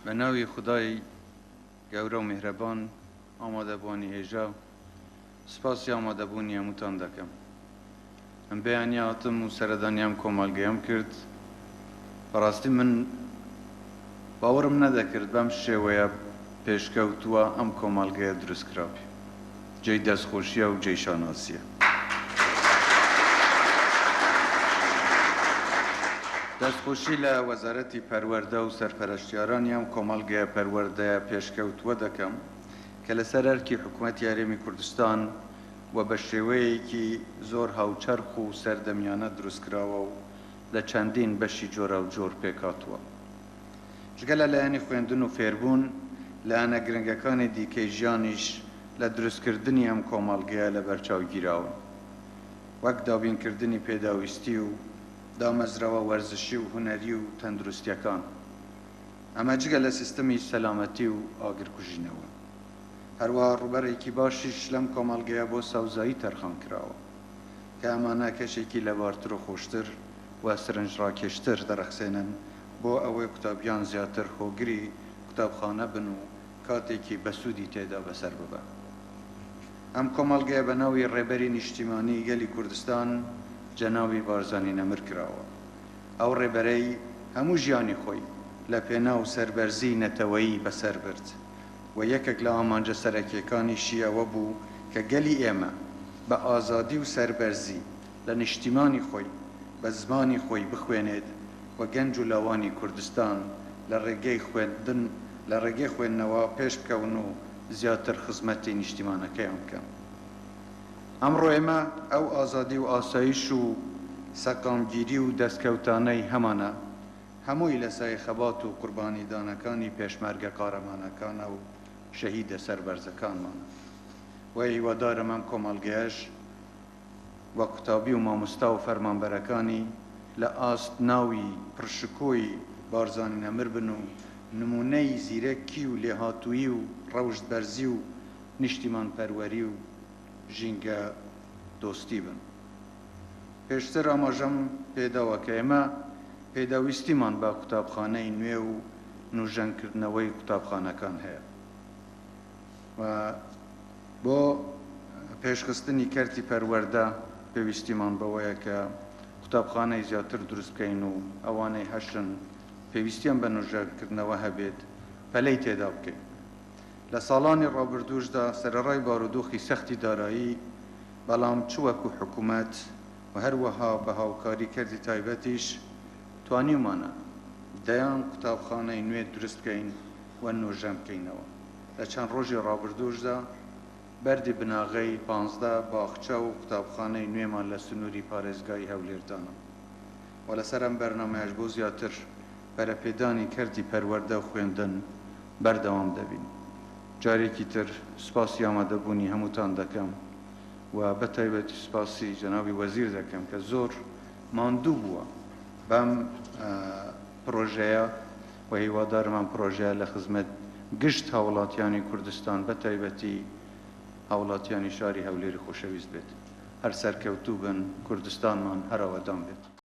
به ناوی خدای گەورە و میهرەبان ئامادەبوانی هێژا سپاسی ئامادەبوونی هەمووتان دەکەم. من بەیانی هاتم و سەردانیام کۆمەڵگەیەم کرد. بەڕاستی من باوەڕم نەدەکرد بەم شێوەیە پێشکەوتووە ئەم کۆمەڵگەیە دروستکراوی. جێی دەستخۆشیە و جێی شاناسیە. دەستخۆشی لە وەزارەتی پەروەردە و سەرپەرشتیارانی ئەم کۆمەڵگەیە پەروەردەیە پێشکەوتووە دەکەم کە لەسەر ئەرکی حکوومەتی یاریمی کوردستان و بە شێوەیەکی زۆر هاوچەرخ و سەردەمیانە دروستکراوە و لە چەندین بەشی جۆرە و جۆر پێکاتووە. جگە لەلایەنی خوێندن و فێربوون لایەنە گرنگەکانی دیکەی ژیانیش لە دروستکردنی ئەم کۆمەڵگەیە لە بەرچاوگیراون، وەک دابینکردنی پێداویستی و دامەزراوە وەرزشی و هونەری و تەندروستیەکان. ئەمە جگە لە سیستەمی سەلامەتی و ئاگرکوژینەوە. هەروەها ڕوبەرێکی باشیش لەم کۆمەڵگەیە بۆ سەوزایی تەرخان کراوە کە ئەمانە کەشێکی لەبارتر و خۆشتر و سرنجڕاکێشتر دەرەخسێنن بۆ ئەوەی قوتابیان زیاتر هۆگری قوتابخانە بن و کاتێکی بەسوودی تێدا بەسەر ببە. ئەم کۆمەڵگەیە بە ناوی ڕێبەری نیشتیمانی گەلی کوردستان جەناوی بارزانی نەمر کراوە. ئەو ڕێبەرەی هەموو ژیانی خۆی لە پێناو سەربەرزی نەتەوەیی بەسەر برد و یەکێک لە ئامانجە سەرەکیەکانیشی ئەوە بوو کە گەلی ئێمە بە ئازادی و سەربەرزی لە نیشتیمانی خۆی بە زمانی خۆی بخوێنێت و گەنج و لاوانی کوردستان لە ڕێگەی خوێندنەوە پێش بکەون و زیاتر خزمەتی نیشتیمانەکەیان بکەن. ئەمڕۆ ئێمە ئەو ئازادی و ئاسایش و سەقامگیری و دەستکەوتانەی هەمانە هەمووی لە سای خەبات و قوربانیدانەکانی پێشمەرگە قارەمانەکانە و شەهیدە سەربەرزەکانمانە. و هیوادارم ئەم کۆمەڵگەیەش وە قوتابی و مامۆستا و فەرمانبەرەکانی لە ئاست ناوی پڕشکۆی بارزانی نەمر بن و نمونەی زیرەکی و لێهاتووی و ڕەوشتبەرزی و نیشتیمان پەروەری و ژینگە دۆستی بن. پێشتر ئاماژەم پێداوە کە ئێمە پێداویستیمان بە قوتابخانەی نوێ و نوژەنکردنەوەی قوتابخانەکان هەیە و بۆ پێشخستنی کەرتی پەروەردە پێویستیمان بەوەیە کە قوتابخانەی زیاتر دروست بکەین و ئەوانەی هەشن پێویستیان بە نوژەنکردنەوە هەبێت پەلەی تێدا بکەین. لە ساڵانی ڕابردووشدا سەرەڕای بارودۆخی سەختی دارایی، بەڵام چوەکو حکوومەت و هەروەها بە هاوکاری کردی تایبەتیش توانیمانە دەیان قوتابخانەی نوێ دروست بکەین و نوژەم بکەینەوە. لە چەند ڕۆژی ڕابردووشدا بەردی بناغەی 15 باخچە و قوتابخانەی نوێمان لە سنووری پارێزگای هەولێردانە و لەسەر ئەم بەرنامەیەش بۆ زیاتر بەرەپێدانی کردی پەروەردە و خوێندن بەردەوام دەبین. جارێکی تر سپاسی ئامادەبوونی هەمووتان دەکەم و بەتایبەتی سپاسی جەنابی وەزیر دەکەم کە زۆر ماندوو بووە بەم پرۆژەیە و هیوادارم ئەم پرۆژەیە لە خزمەت گشت هاوڵاتیانی کوردستان بەتایبەتی هاوڵاتیانی شاری هەولێری خۆشەویست بێت. هەر سەرکەوتوو بن، کوردستانمان هەر ئاوادان بێت.